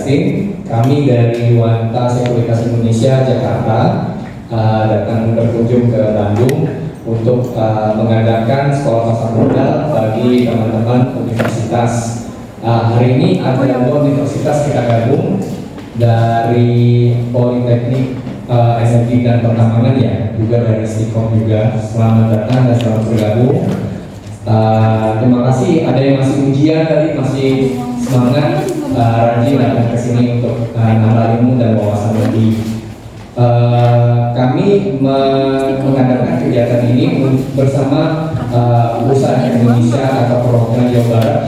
Justin. Kami dari Wanta Sekuritas Indonesia Jakarta datang berkunjung ke Bandung untuk mengadakan sekolah pasar modal bagi teman-teman universitas. Hari ini ada 2 universitas kita gabung, dari Politeknik Energi dan Pertambangan ya, juga dari Stikom juga. Selamat datang dan selamat bergabung. Terima kasih. Ada yang masih ujian tadi, masih semangat, rajin datang ke sini untuk nambah ilmu dan wawasan lebih. Kami mengadakan kegiatan ini bersama Usaha Indonesia atau Perwakilan Jawa Barat.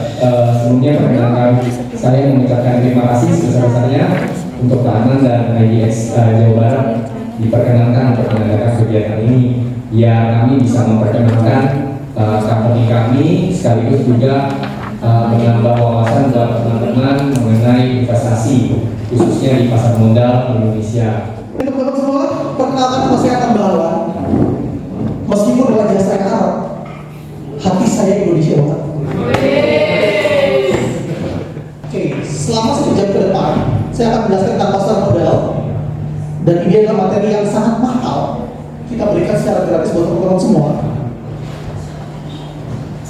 Sebelumnya perkenalkan, saya mengucapkan terima kasih sebesar-besarnya untuk Tahanan dan IDX Jawa Barat diperkenankan untuk mengadakan kegiatan ini, biar kami bisa memperkenalkan company kami, sekaligus juga menambah wawasan buat teman-teman mengenai investasi, khususnya di pasar modal Indonesia. Teman-teman semua, perkenalkan nama saya Akan Bahawan. Meskipun wajah saya Arab, hati saya Indonesia banget. Oke, selama 1 jam ke depan, saya akan menjelaskan tentang pasar modal. Dan ini adalah materi yang sangat mahal. Kita berikan secara gratis buat teman-teman semua.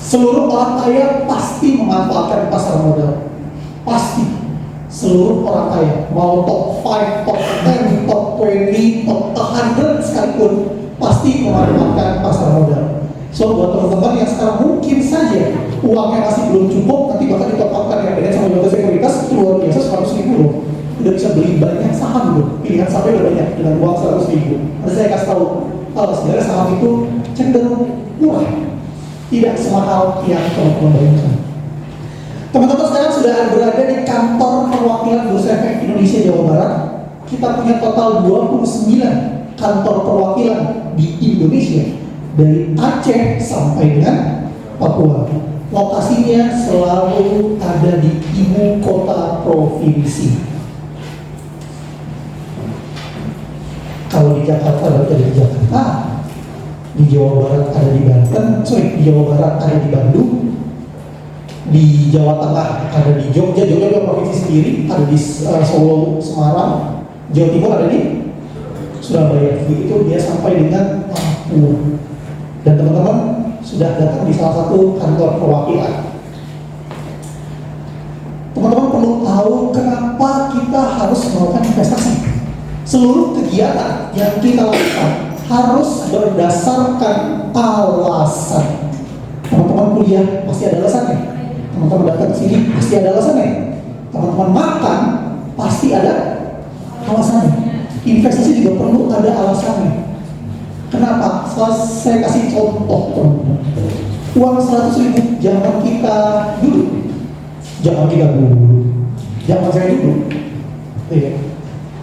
Seluruh orang kaya pasti memanfaatkan pasar modal. Pasti. Seluruh orang kaya, mau top 5, top 10, top 20, top 100 sekalipun, pasti memanfaatkan pasar modal. So, buat teman-teman yang sekarang mungkin saja uangnya masih belum cukup, nanti bakal ditopapkan ya dengan sama lembaga sekuritas, itu luar biasa 100.000 loh. Udah bisa beli banyak saham loh, pilihan sahamnya udah banyak dengan uang 100.000. Nanti saya kasih tahu, kalau sebenarnya saham itu cenderung murah, tidak semahal yang teman-teman bayangkan. Teman-teman sekarang sudah berada di kantor perwakilan Bursa Efek Indonesia Jawa Barat. Kita punya total 29 kantor perwakilan di Indonesia, dari Aceh sampai dengan Papua. Lokasinya selalu ada di ibu kota provinsi. Kalau di Jakarta ada di Jakarta, di Jawa Barat ada di Banten, di Jawa Barat ada di Bandung, di Jawa Tengah ada di Jogja juga provinsi sendiri, ada di Solo, Semarang, Jawa Timur ada di Surabaya. Begitu dia sampai dengan Papua. Dan teman-teman sudah datang di salah satu kantor perwakilan. Teman-teman perlu tahu kenapa kita harus melakukan investasi. Seluruh kegiatan yang kita lakukan harus berdasarkan alasan. Teman-teman kuliah pasti ada alasannya. Teman-teman datang ke sini pasti ada alasannya. Teman-teman makan pasti ada alasannya. Investasi juga perlu ada alasannya. Kenapa? Saya kasih contoh teman-teman. Uang 100.000 zaman kita dulu, zaman saya dulu, iya.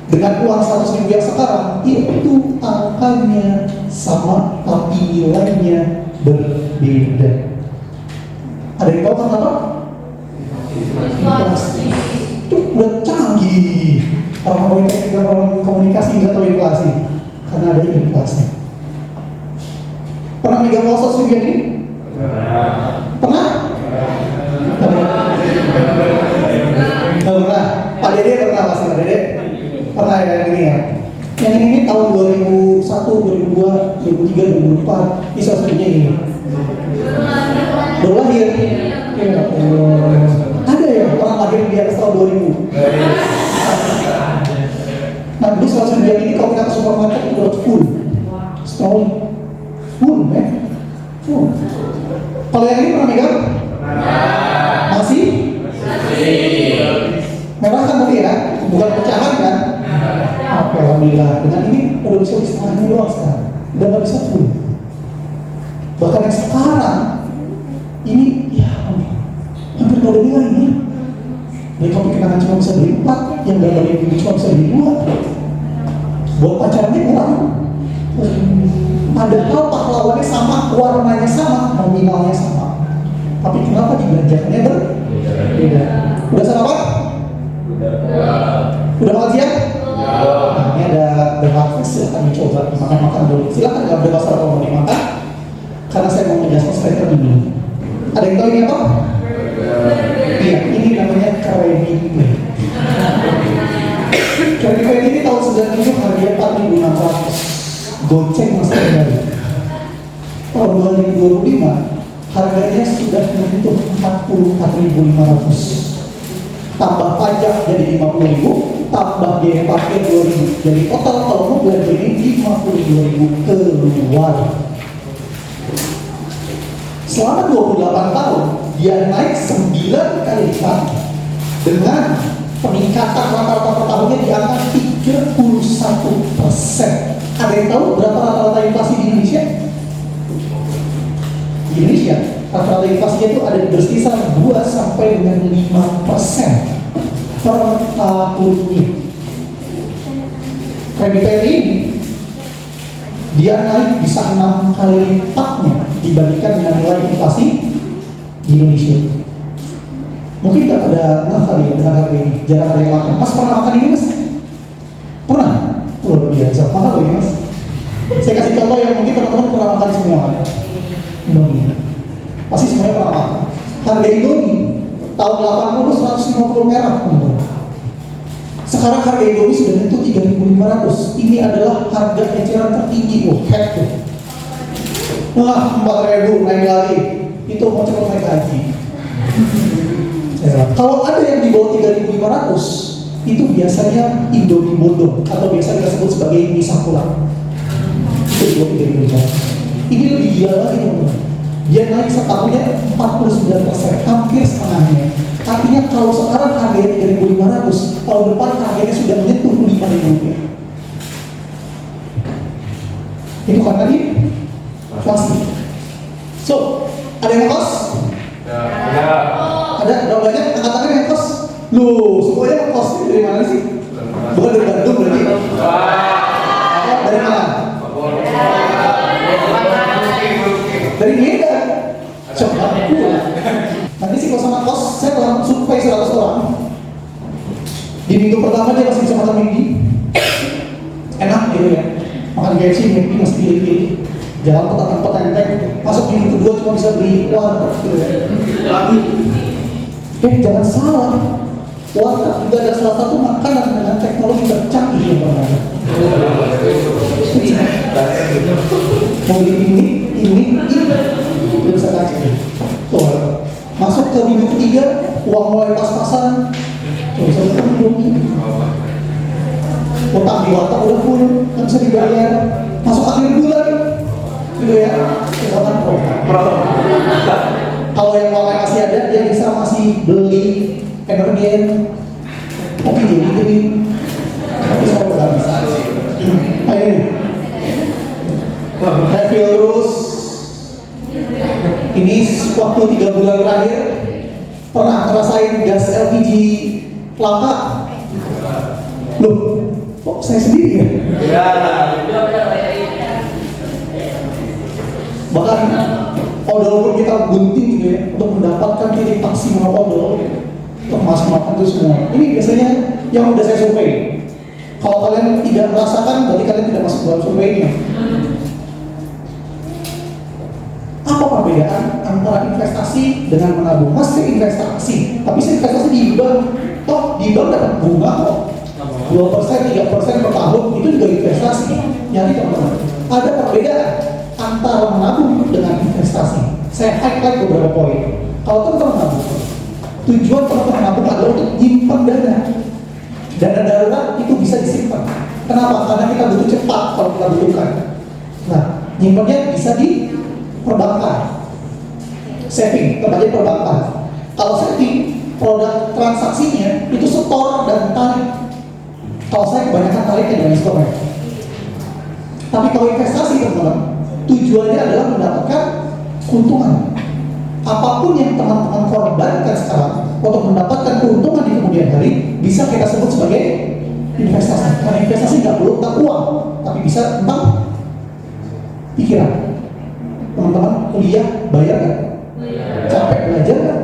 Dengan uang 100.000 yang sekarang itu angkanya sama tapi nilainya berbeda. Ada yang tahu kenapa? Inflasi. Itu udah canggih. Orang komunikasi nggak tahu inflasi karena ada inflasi. Pernah megang uang 100.000 ini? Pernah? Pernah. Pak Dede pernah pasti, Pak Dede? Pernah ya yang ini ya? Yang ini tahun 2001, 2002, 2003, 2004. Ini salah satunya ini. Baru lahir. Ya, ada ya orang lahir di atas tahun 2000. Nah, dulu 100.000 ini kalau kita ke supermarket itu udah full. Setahun full, full. Kalau yang ini pernah megang? Masih? Merah kan tadi ya? Bukan pecahan kan? Oke, alhamdulillah. Dengan ini udah bisa di setengahnya doang sekarang. Udah nggak bisa full. Bahkan yang sekarang ini ya hampir nggak ada nilainya. Dari kopi kenangan cuma bisa beli 4, yang gambar yang cuma bisa beli 2. Buat pacarnya kurang. Padahal pahlawannya sama, warnanya sama, nominalnya sama. Tapi kenapa dibelanjakannya berbeda? Udah sarapan? Udah makan siang? Nah, ini ada breakfast, silahkan dicoba makan-makan dulu. Silahkan nggak ada masalah kalau mau dimakan, karena saya mau menjelaskan sekali dulu. Ada yang tahu ini apa? Iya, ini namanya Kremi. Goceng masih kembali. Tahun 2025 harganya sudah menyentuh 44.500. Tambah pajak jadi 50.000, tambah biaya parkir 2.000. Jadi total kalau mau belanja ini 52.000 keluar. Selama 28 tahun dia naik 9 kali lipat dengan peningkatan rata-rata per tahunnya di angka 31%. Ada yang tahu berapa rata-rata inflasi di Indonesia? Di Indonesia, rata-rata inflasinya itu ada berkisar 2 sampai dengan 5% per tahunnya. KBPI ini dia naik bisa 6 kali lipatnya dibandingkan dengan nilai inflasi di Indonesia. Mungkin tidak ada kali ya dengan harga ini, jarang ada yang makan. Mas pernah makan ini mas? Pernah? Luar biasa, mahal ini mas. Saya kasih contoh yang mungkin teman-teman pernah makan semua. Indomie, pasti semuanya pernah makan. Harga Indomie tahun 80 150 merah. Sekarang harga Indomie sudah menyentuh 3.500. Ini adalah harga eceran tertinggi. Head tuh. Wah, 4.000 naik lagi. Itu mau cepat naik haji. Kalau ada yang di bawah 3.500, itu biasanya Indomie bodong atau biasa kita sebut sebagai mie sakura. Itu di bawah 3.500. Ini lebih gila lagi teman-teman. Dia naik setahunnya 49%, hampir setengahnya. Artinya kalau sekarang harganya 3.500, tahun depan harganya sudah menyentuh 5.000 rupiah. Itu kan tadi pasti. So, ada yang kos? Ya. Ada berapa banyak angkatannya yang kos? Loh, semuanya yang kos dari mana sih? Bukan dari Bandung berarti? Dari mana? Dari Medan. Coba nanti si kos sama kos, saya telah survei 100 orang. Di minggu pertama dia masih bisa makan minggu, enak gitu ya. Makan KFC minggu masih pilih-pilih. Jalan tempat enteng, masuk minggu kedua cuma bisa beli warteg gitu ya. Lagi, jangan salah, warteg juga ada salah satu makanan dengan teknologi tercanggih yang pernah. Mau ini, bisa kasih. Tuh, masuk ke minggu ketiga, uang mulai pas-pasan. Tuh, bisa ketemu. Utang di warteg udah full, nggak bisa dibayar. Masuk akhir bulan, gitu ya. Kesalahan kalau yang uangnya masih ada, dia bisa masih beli energen, kopi jadi. Tapi saya udah bisa. Ayo, refill terus. Ini waktu 3 bulan terakhir pernah ngerasain gas LPG langka? Loh, kok saya sendiri ya? Bahkan odol pun kita gunting gitu ya untuk mendapatkan titik maksimal odol untuk maksimalkan itu semua. Ini biasanya yang udah saya survei. Kalau kalian tidak merasakan, berarti kalian tidak masuk dalam surveinya. Apa perbedaan antara investasi dengan menabung? Mas, saya investasi, tapi saya investasi di bank. Toh di bank dapat bunga kok. 2%, 3% per tahun itu juga investasi. Jadi teman-teman, ada perbedaan antara menabung dengan investasi. Saya highlight beberapa poin. Kalau teman-teman menabung, tujuan teman-teman menabung adalah untuk nyimpan dana. Dana darurat itu bisa disimpan. Kenapa? Karena kita butuh cepat kalau kita butuhkan. Nah, nyimpannya bisa di perbankan, saving, tempatnya perbankan. Kalau saving, produk transaksinya itu setor dan tarik. Kalau saya kebanyakan tariknya dengan setornya. Tapi kalau investasi teman-teman, tujuannya adalah mendapatkan keuntungan. Apapun yang teman-teman korbankan sekarang untuk mendapatkan keuntungan di kemudian hari, bisa kita sebut sebagai investasi. Karena investasi nggak perlu tentang uang, tapi bisa tentang pikiran. Teman-teman kuliah bayar kan? Capek belajar kan?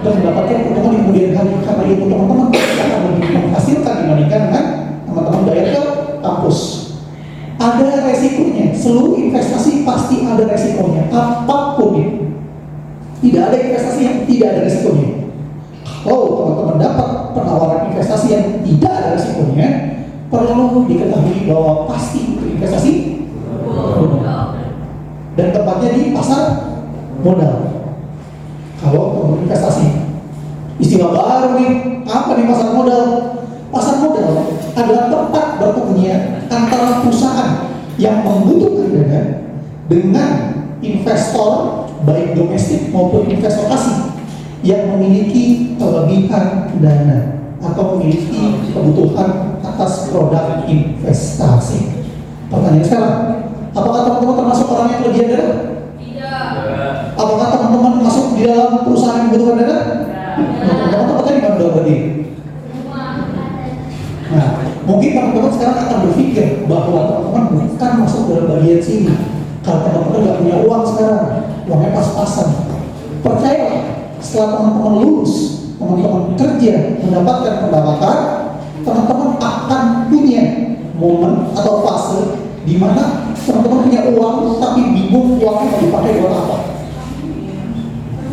Dan mendapatkan keuntungan di kemudian hari. Karena itu teman-teman akan lebih menghasilkan dibandingkan dengan teman-teman bayar ke kampus. Ada resikonya. Seluruh investasi pasti ada resikonya. Apapun itu. Tidak ada investasi yang tidak ada resikonya. Kalau teman-teman dapat penawaran investasi yang tidak ada resikonya, perlu diketahui bahwa pasti itu investasi dapatnya di pasar modal. Kalau untuk investasi, istilah baru nih, apa nih pasar modal? Pasar modal adalah tempat bertemunya antara perusahaan yang membutuhkan dana dengan investor baik domestik maupun investor asing yang memiliki kelebihan dana atau memiliki kebutuhan atas produk investasi. Pertanyaan sekarang, apakah teman-teman termasuk orang yang kelebihan dana? Tidak. Apakah teman-teman masuk di dalam perusahaan yang membutuhkan dana? Teman-teman tempatnya di mana berarti? Nah, mungkin teman-teman sekarang akan berpikir bahwa teman-teman bukan masuk dalam bagian sini. Kalau teman-teman nggak punya uang sekarang, uangnya pas-pasan. Percayalah, setelah teman-teman lulus, teman-teman kerja, mendapatkan pendapatan, teman-teman akan punya momen atau fase di mana teman-teman punya uang tapi bingung uangnya mau dipakai buat apa.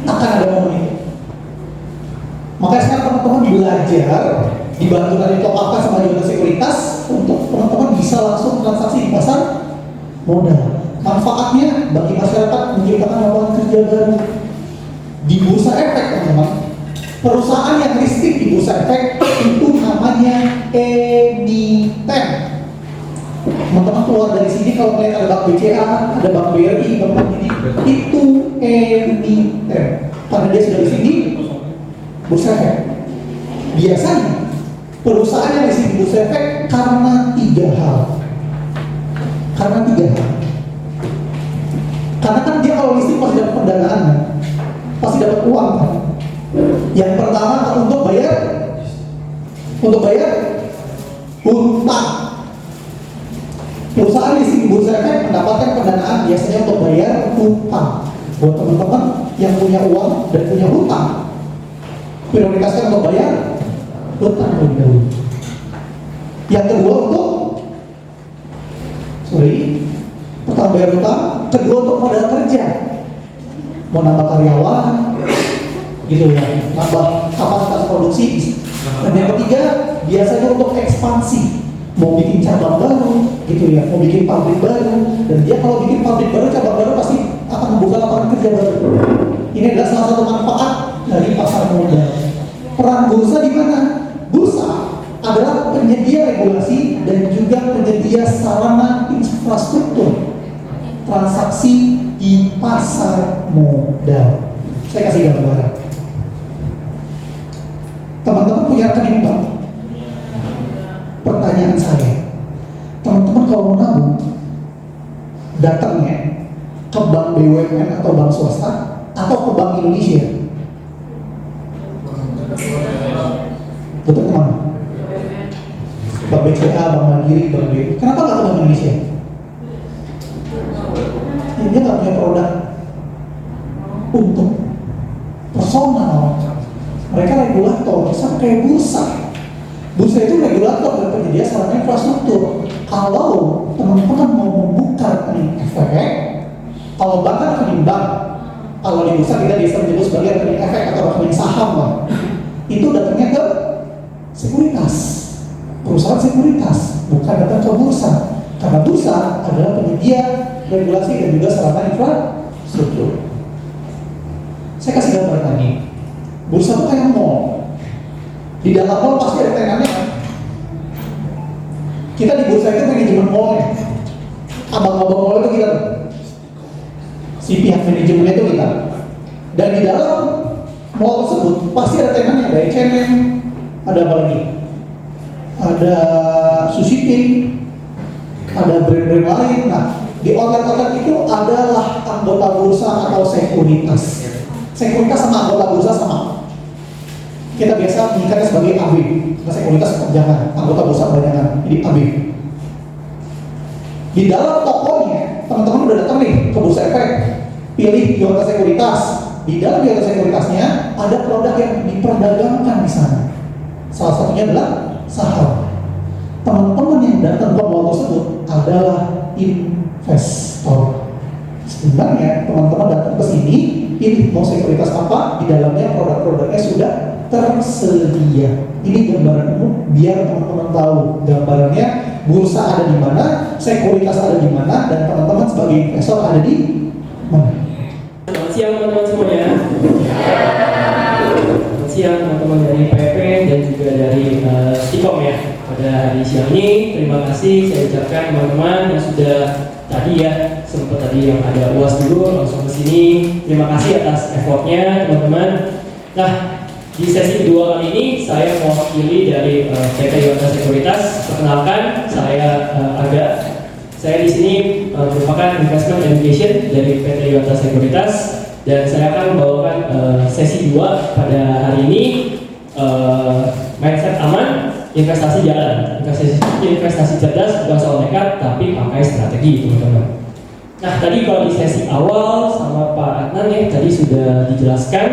Akan ada momen itu. Makanya sekarang teman-teman belajar, dibantu dari Tokaka sama Jasa Sekuritas untuk teman-teman bisa langsung transaksi di pasar modal. Manfaatnya bagi masyarakat menciptakan lapangan kerja baru. Di bursa efek, teman-teman, perusahaan yang listing di bursa efek itu namanya emiten. Teman-teman keluar dari sini kalau melihat ada bank BCA, ada bank BRI, bank ini, itu emiten. Karena dia sudah di sini bursa efek. Biasanya perusahaan yang listing di bursa efek karena tiga hal. Karena kan dia kalau listing pasti dapat pendanaan, pasti dapat uang kan. Yang pertama untuk bayar hutang. Perusahaan listing di bursa efek mendapatkan pendanaan biasanya untuk bayar hutang. Buat teman-teman yang punya uang dan punya hutang, prioritaskan untuk bayar hutang lebih dahulu. Yang kedua pertama bayar hutang, kedua untuk modal kerja, mau nambah karyawan, gitu ya, nambah kapasitas produksi. Dan yang ketiga biasanya untuk ekspansi, mau bikin cabang baru, gitu ya, mau bikin pabrik baru. Dan dia kalau bikin pabrik baru, cabang baru pasti akan membuka lapangan kerja baru. Ini adalah salah satu manfaat dari pasar modal. Peran bursa di mana? Bursa adalah penyedia regulasi dan juga penyedia sarana infrastruktur transaksi di pasar modal. Saya kasih gambaran. Teman-teman punya rekening bank? Pertanyaan saya, teman-teman kalau mau nabung, datangnya ke bank BUMN atau bank swasta atau ke Bank Indonesia? Betul kemana? Bank BCA, Bank Mandiri, Bank BRI. Kenapa nggak ke Bank Indonesia? Dia nggak punya produk untuk personal. Mereka regulator, sama kayak bursa. Bursa itu regulator dan penyedia sarana infrastruktur. Kalau teman-teman mau membuka rekening efek, kalau bank kan rekening bank, kalau di bursa kita biasa menyebut sebagai rekening efek atau rekening saham lah. Itu datangnya ke sekuritas, perusahaan sekuritas, bukan datang ke bursa. Karena bursa adalah penyedia regulasi dan juga sarana infrastruktur. Saya kasih gambaran lagi. Bursa itu kayak mall. Di dalam mall pasti ada tekanannya kan? Kita di bursa itu manajemen mallnya. Abang-abang mall itu kita tuh. Si pihak manajemennya itu kita. Dan di dalam mall tersebut pasti ada tekanannya. Ada H&M, ada apa lagi? Ada Sushi King, ada brand-brand lain. Nah, di outlet-outlet itu adalah anggota bursa atau sekuritas. Sekuritas sama anggota bursa sama. Kita biasa menyingkatnya sebagai AB. Karena sekuritas kepanjangan, anggota bursa kepanjangan. Jadi AB. Di dalam tokonya, teman-teman udah datang nih ke bursa efek, pilih Yota Sekuritas. Di dalam Yota Sekuritasnya ada produk yang diperdagangkan di sana. Salah satunya adalah saham. Teman-teman yang datang ke mall tersebut adalah investor. Sebenarnya teman-teman datang ke sini, pilih mau sekuritas apa, di dalamnya produk-produknya sudah tersedia. Ini gambaran umum biar teman-teman tahu gambarannya bursa ada di mana, sekuritas ada di mana, dan teman-teman sebagai investor ada di Selamat siang teman-teman semuanya. Selamat siang teman-teman dari PP dan juga dari Stikom ya. Pada hari siang ini terima kasih saya ucapkan teman-teman yang sudah tadi ya sempat tadi yang ada UAS dulu langsung ke sini. Terima kasih atas effortnya teman-teman. Nah, di sesi kedua kali ini saya mewakili dari PT Yuanta Sekuritas. Perkenalkan, saya Aga. Saya di sini merupakan investment education dari PT Yuanta Sekuritas dan saya akan membawakan sesi 2 pada hari ini, mindset aman, investasi jalan. Investasi cerdas bukan soal nekat tapi pakai strategi teman-teman. Nah, tadi kalau di sesi awal sama Pak Adnan ya, tadi sudah dijelaskan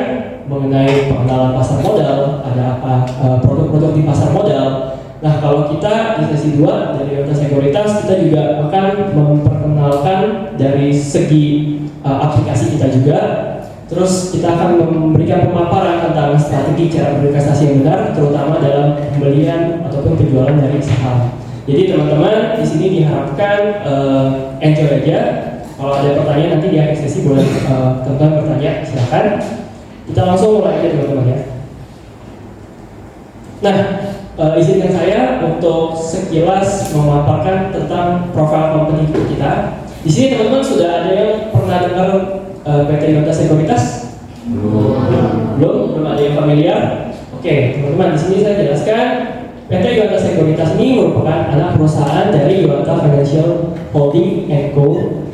mengenai pengenalan pasar modal, ada apa produk-produk di pasar modal. Nah, kalau kita di sesi 2 dari Yuanta Sekuritas, kita juga akan memperkenalkan dari segi aplikasi kita juga. Terus kita akan memberikan pemaparan tentang strategi cara berinvestasi yang benar, terutama dalam pembelian ataupun penjualan dari saham. Jadi teman-teman di sini diharapkan enjoy aja. Kalau ada pertanyaan nanti di akhir sesi boleh teman-teman bertanya, silakan. Kita langsung mulai aja teman-teman ya. Nah, izinkan saya untuk sekilas memaparkan tentang profil company kita. Di sini teman-teman sudah ada yang pernah dengar PT Yuanta Sekuritas? Belum ada yang familiar. Oke, teman-teman di sini saya jelaskan PT Yuanta Sekuritas ini merupakan anak perusahaan dari Yuanta Financial Holding & Co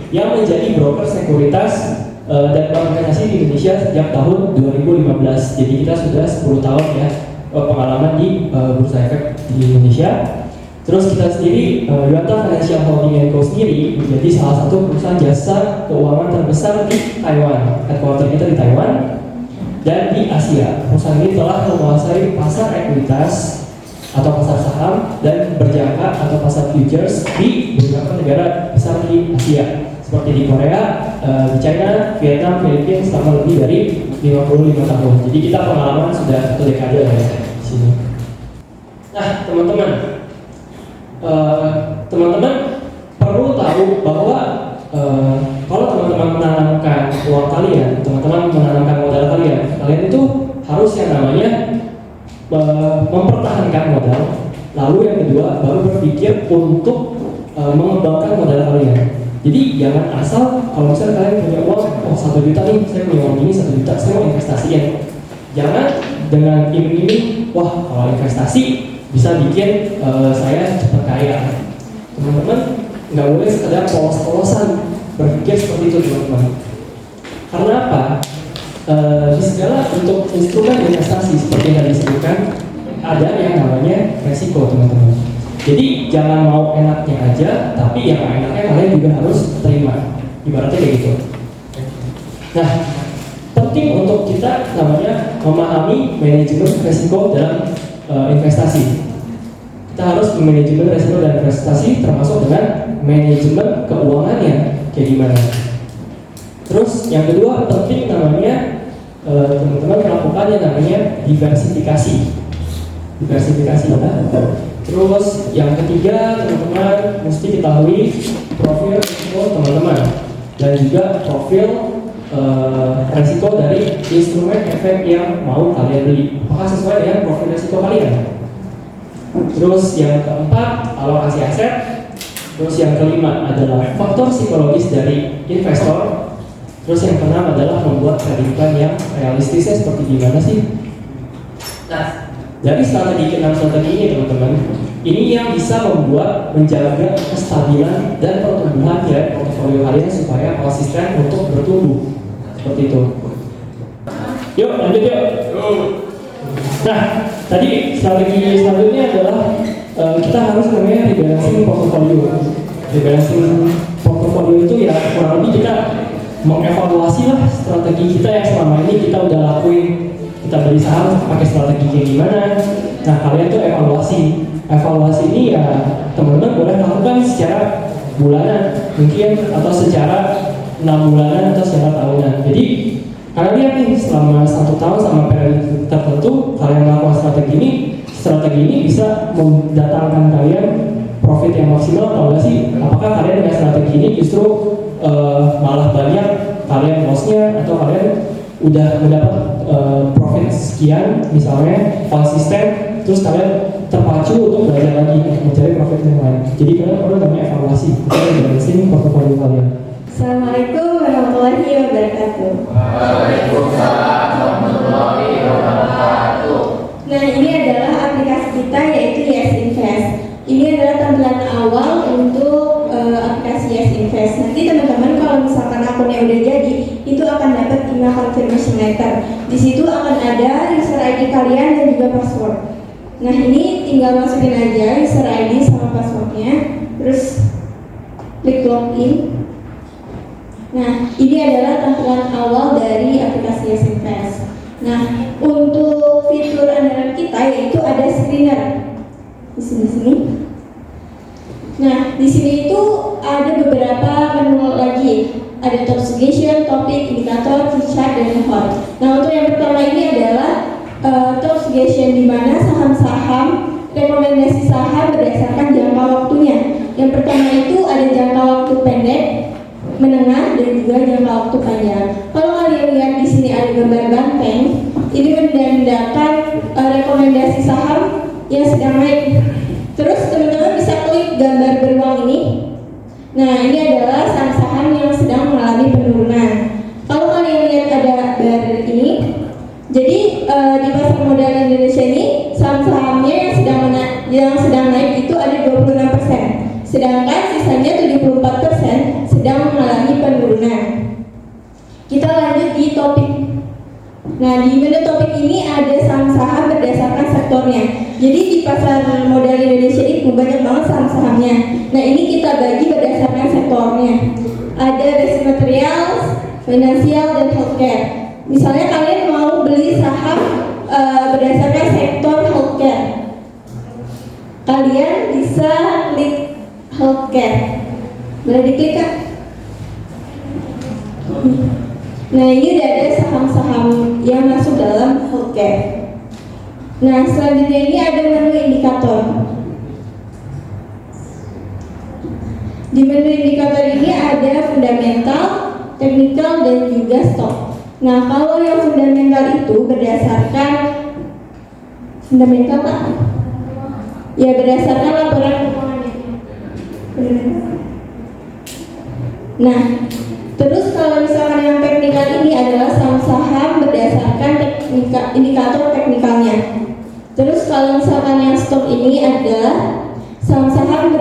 yang menjadi broker sekuritas dan organisasi di Indonesia sejak tahun 2015. Jadi kita sudah 10 tahun ya pengalaman di bursa efek di Indonesia. Terus kita sendiri Yuanta Financial Holding & Co sendiri menjadi salah satu perusahaan jasa keuangan terbesar di Taiwan. Headquarter kita di Taiwan dan di Asia. Perusahaan ini telah menguasai pasar ekuitas atau pasar saham dan berjangka atau pasar futures di beberapa negara besar di Asia seperti di Korea, di China, Vietnam, Filipina selama lebih dari 55 tahun. Jadi kita pengalaman sudah 1 dekade ya di sini. Nah, teman-teman perlu tahu bahwa kalau teman-teman menanamkan uang kalian, teman-teman menanamkan modal kalian itu harus yang namanya mempertahankan modal. Lalu yang kedua baru berpikir untuk mengembangkan modal kalian. Jadi jangan asal kalau misalnya kalian punya uang 1 juta nih, saya punya uang ini 1 juta, saya mau investasiin. Jangan dengan iming-iming, wah kalau investasi bisa bikin saya cepat kaya. Teman-teman nggak boleh sekedar polos-polosan berpikir seperti itu teman-teman. Karena apa? Di segala bentuk instrumen investasi seperti yang disebutkan ada yang namanya resiko teman-teman. Jadi jangan mau enaknya aja, tapi yang enaknya kalian juga harus terima. Ibaratnya kayak gitu. Nah, penting untuk kita namanya memahami manajemen resiko dalam investasi. Kita harus manajemen resiko dan investasi termasuk dengan manajemen keuangannya kayak gimana. Terus yang kedua penting namanya teman-teman melakukan yang namanya diversifikasi. Terus yang ketiga teman-teman mesti ketahui profil risiko teman-teman dan juga profil resiko dari instrumen efek yang mau kalian beli. Apakah sesuai dengan profil risiko kalian? Terus yang keempat alokasi aset. Terus yang kelima adalah faktor psikologis dari investor. Terus yang keenam adalah membuat trading plan yang realistisnya seperti gimana sih? Nah, dari strategi ini teman-teman, ini yang bisa menjaga kestabilan dan pertumbuhan dari portofolio kalian supaya konsisten untuk bertumbuh seperti itu. Yuk lanjut yuk. Nah, tadi strategi selanjutnya adalah kita harus namanya rebalancing portofolio. Rebalancing portofolio itu ya kurang lebih kita mengevaluasi lah strategi kita yang selama ini kita udah lakuin. Kita beli saham pakai strategi kayak gimana. Nah, kalian tuh evaluasi ini ya teman-teman boleh lakukan secara bulanan mungkin atau secara 6 bulanan atau secara tahunan. Jadi kalian lihat nih selama 1 tahun sama periode tertentu kalian melakukan strategi ini bisa mendatangkan kalian profit yang maksimal atau enggak sih? Apakah kalian dengan strategi ini justru malah banyak kalian loss-nya atau kalian udah mendapat profit sekian misalnya konsisten, terus kalian terpacu untuk belajar lagi untuk mencari profit yang lain. Jadi kalian perlu namanya evaluasi, kalian balancing portofolio kalian. Assalamualaikum warahmatullahi wabarakatuh. Waalaikumsalam warahmatullahi wabarakatuh. Nah, ini adalah aplikasi kita yaitu Yes Invest. Ini adalah tampilan awal untuk aplikasi Yes Invest. Nanti teman-teman kalau misalkan akunnya udah jadi, itu akan dapat email confirmation letter. Di situ akan ada user ID kalian dan juga password. Nah, ini tinggal masukin aja user ID sama passwordnya, terus klik login. Nah, ini adalah tampilan awal dari aplikasi Yes Invest. Nah, untuk fitur andalan kita yaitu ada screener di sini. Nah, di sini itu ada beberapa menu lagi. Ada top suggestion, topik, indikator, chart, dan hot. Nah, untuk yang pertama ini adalah top suggestion, di mana saham-saham, rekomendasi saham berdasarkan jangka waktunya. Yang pertama itu ada jangka waktu pendek, menengah, dan juga jangka waktu panjang. Kalau kalian lihat di sini ada gambar banteng, ini menandakan rekomendasi saham yang sedang naik. Terus teman-teman bisa klik gambar beruang ini. Nah, ini adalah saham-saham yang sedang mengalami penurunan. Kalau kalian lihat ada bar ini, jadi di pasar modal Indonesia ini saham-sahamnya yang sedang naik itu ada 26%. Sedangkan sisanya 74% sedang mengalami penurunan. Kita lanjut di topik. Nah, di menu topik ini ada saham-saham berdasarkan sektornya. Jadi di pasar modal Indonesia itu banyak banget saham-sahamnya. Nah, ini kita bagi berdasarkan sektornya. Ada basic materials, finansial, dan healthcare. Misalnya kalian mau beli saham berdasarkan sektor healthcare, kalian bisa klik healthcare. Boleh diklik, Kak? Nah, ini udah ada saham-saham yang masuk dalam healthcare. Nah, selanjutnya ini ada menu indikator. Di menu indikator ini ada fundamental, teknikal, dan juga stok. Nah, kalau yang fundamental itu berdasarkan fundamental, Pak? Ya, berdasarkan laporan keuangan. Nah, terus kalau misalkan yang teknikal ini adalah saham-saham berdasarkan indikator teknikalnya. Terus kalau misalkan yang stok ini adalah saham-saham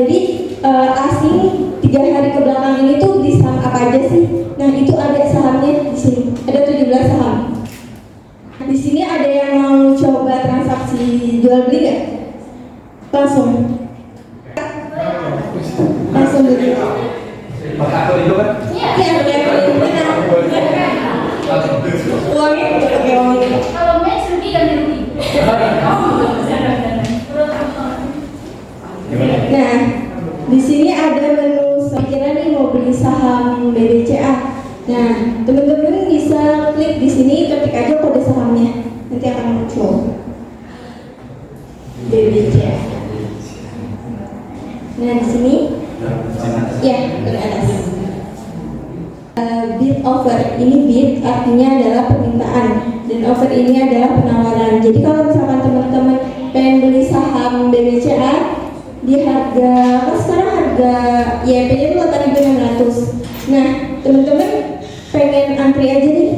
jadi asing 3 hari ke belakang ini tuh beli saham apa aja sih? Nah, itu ada sahamnya di sini. Ada 17 saham. Di sini ada yang mau coba transaksi jual beli nggak? Langsung beli. Pakai itu kan? Iya, uangnya pakai uang ini. Kalau match rugi ganti rugi. Nah, di sini ada menu sekiranya nih mau beli saham BBCA. Nah, teman-teman bisa klik di sini, ketik aja kode sahamnya, nanti akan muncul BBCA. Nah, di sini, ya, ke atas. Bid offer, ini bid artinya adalah permintaan dan offer ini adalah penawaran. Jadi kalau misalkan teman-teman pengen beli saham BBCA di harga, kan sekarang harga YP-nya itu 8.600. Nah, teman-teman pengen antri aja nih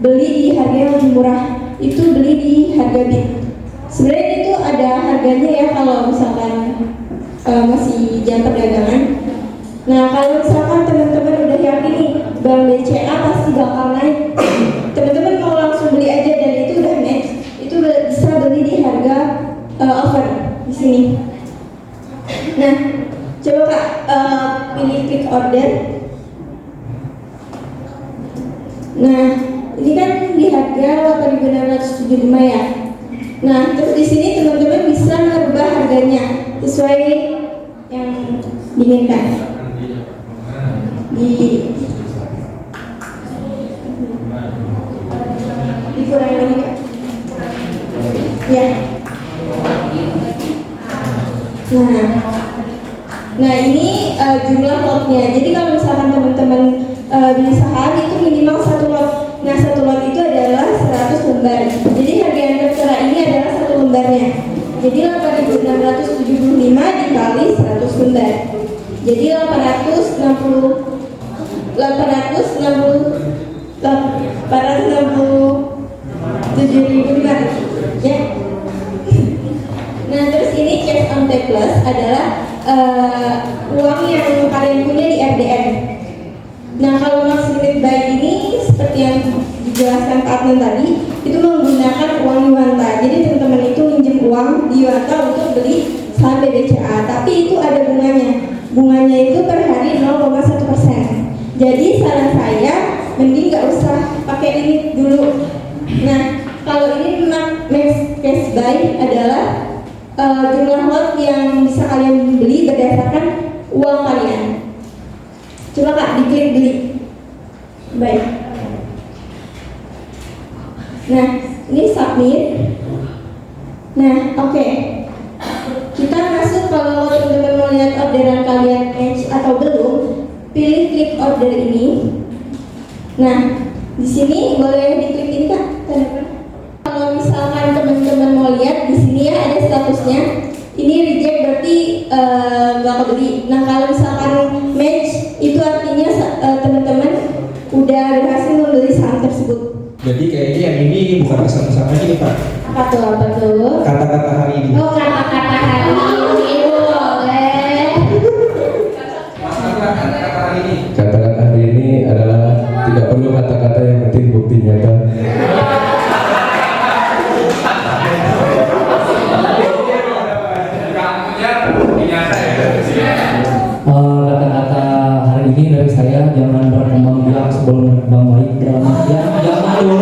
beli di harga yang lebih murah, itu beli di harga bid. Sebenarnya itu ada harganya ya kalau misalkan masih jam perdagangan. Nah, kalau misalkan teman-teman udah yakin nih Bank BCA pasti bakal naik, teman-teman mau langsung beli aja dan itu udah match, itu bisa beli di harga offer di sini. Nah, coba Kak pilih klik order. Nah, ini kan di harga 8.675 ya. Nah, terus di sini teman-teman bisa merubah harganya sesuai yang diinginkan. Dikurangi lagi, Kak. Ya. Nah ini jumlah lotnya. Jadi kalau misalkan teman-teman beli saham T plus adalah uang yang kalian punya di RDN. Nah, kalau max limit buy ini seperti yang dijelaskan Pak Adnan tadi, itu menggunakan uang Yuanta. Jadi teman-teman itu minjem uang di Yuanta untuk beli saham BBCA, tapi itu ada bunganya. Bunganya itu per hari 0,1%. Jadi saran saya mending nggak usah pakai limit dulu. Nah, kalau ini max cash buy adalah jumlah lot yang bisa kalian beli berdasarkan uang kalian. Coba Kak, diklik beli. Baik. Nah, ini submit. Nah, oke. Kita masuk, kalau teman-teman mau lihat orderan kalian match atau belum, pilih klik order ini. Nah, di sini boleh diklik ini Kak. Kalau misalkan teman-teman mau lihat di sini ya ada statusnya. Ini reject berarti nggak kebeli. Nah, kalau misalkan match itu artinya teman-teman udah berhasil membeli saham tersebut. Jadi kayaknya yang ini bukan pesan-pesan lagi nih Pak. Apa tuh? Kata-kata hari ini. Oh, kata-kata hari ini boleh. Kata-kata hari ini. Kata-kata hari ini adalah tidak perlu kata-kata yang penting bukti nyata. Kata-kata hari ini dari saya, jangan berkembang biak sebelum berkembang baik. Dalam artian jangan dulu